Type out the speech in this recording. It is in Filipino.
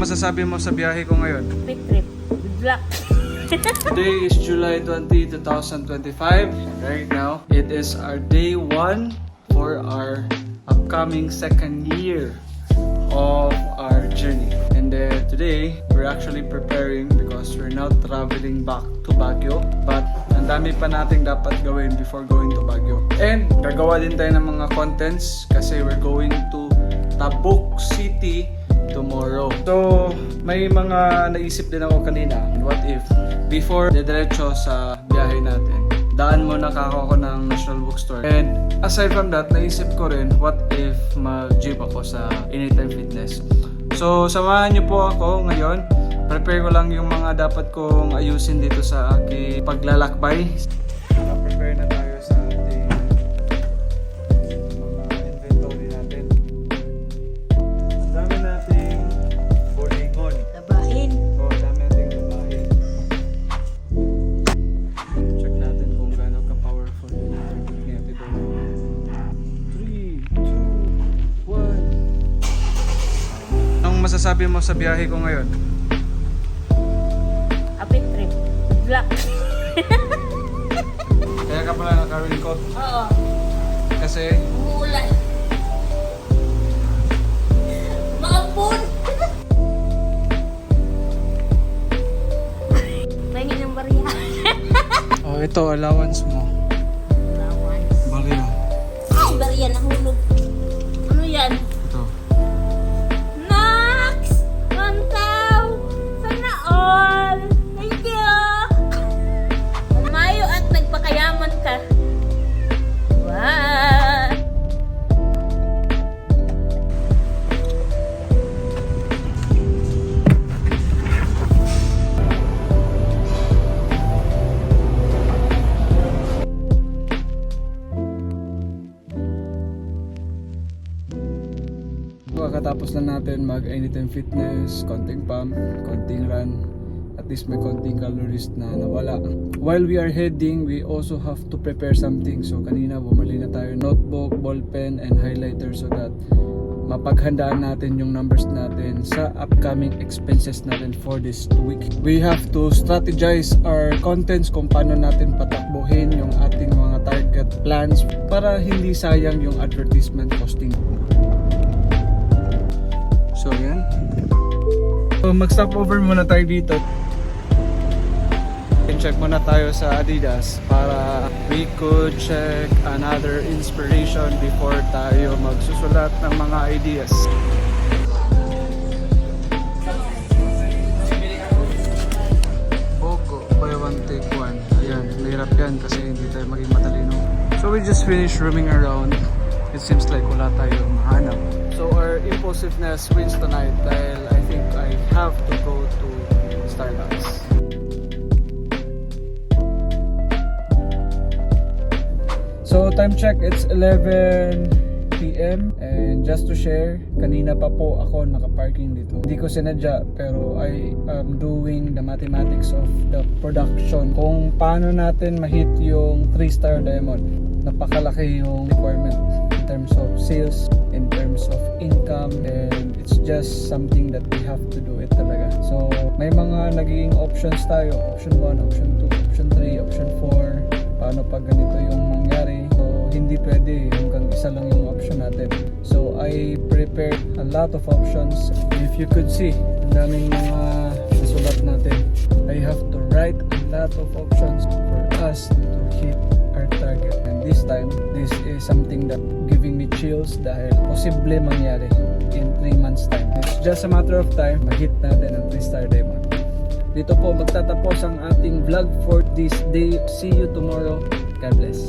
masasabi mo sa biyahe ko ngayon? Quick trip. Good luck. Today is July 20, 2025. Right now, it is our day 1 for our upcoming second year of our journey. And then today, we're actually preparing because we're now traveling back to Baguio. But ang dami pa nating dapat gawin before going to Baguio. And gagawa din tayo ng mga contents kasi we're going to Tabuk City tomorrow. So, may mga naisip din ako kanina. What if, before diretso sa biyahe natin, daan muna ako ng National Bookstore. And aside from that, naisip ko rin, what if mag-gym ako sa Anytime Fitness. So, samahan niyo po ako ngayon. Prepare ko lang yung mga dapat kong ayusin dito sa aking paglalakbay. Prepare na tayo sa ating mga inventory natin. Ang dami nating bolingon. Labahin. Oh, dami nating labahin. Check natin kung gaano ka-powerful yung target ni Ate Dora. 3, 2, 1. Anong masasabi mo sa biyahe ko ngayon? A quick trip. Good luck. Kaya ka pala naka-raincoat Oo. kasi Umuulan. Maambon. Pahingin ng bariya. oh, ito allowance mo. Allowance. Bariya. Ay, bariya nahulog. Ano yan? Ito. Max! Mantaw! Sana all! Thank you! Umayo at nagpakayaman ka. Wow! Kakatapos na natin mag Anytime Fitness, konting pump, konting run, at least may konting calories na nawala. While we are heading, we also have to prepare something. So kanina bumili na tayo notebook, ballpen, and highlighter so that mapaghandaan natin yung numbers natin sa upcoming expenses natin for this week. We have to strategize our contents kung paano natin patakbuhin yung ating mga target plans para hindi sayang yung advertisement costing. So yan. So mag-stop over muna tayo dito. Check muna tayo sa Adidas para we could check another inspiration before tayo magsusulat ng mga ideas. Bogo, buy one take one. Ayan, mahirap yan kasi hindi tayo maging matalino. So we just finished roaming around. It seems like wala tayong mahanap. So our impulsiveness wins tonight dahil I think I have to go to Starbucks. So time check, it's 11 PM and just to share, kanina pa po ako nakaparking dito. Hindi ko sinadya pero I am doing the mathematics of the production. Kung paano natin ma-hit yung 3-star diamond. Napakalaki yung requirement in terms of sales, in terms of income, and it's just something that we have to do it talaga. So may mga naging options tayo, option 1, option 2, option 3, option 4. Paano pag ganito yung mangyari? So hindi pwede hanggang isa lang yung option natin. So I prepared a lot of options. If you could see, ang daming mga nasulat natin. I have to write a lot of options for us to hit our target. And this time, this is something that giving me chills dahil posible mangyari in 3 months time. It's just a matter of time, ma-hit natin ang 3-star diamond. Dito po magtatapos ang ating vlog for this day. See you tomorrow. God bless.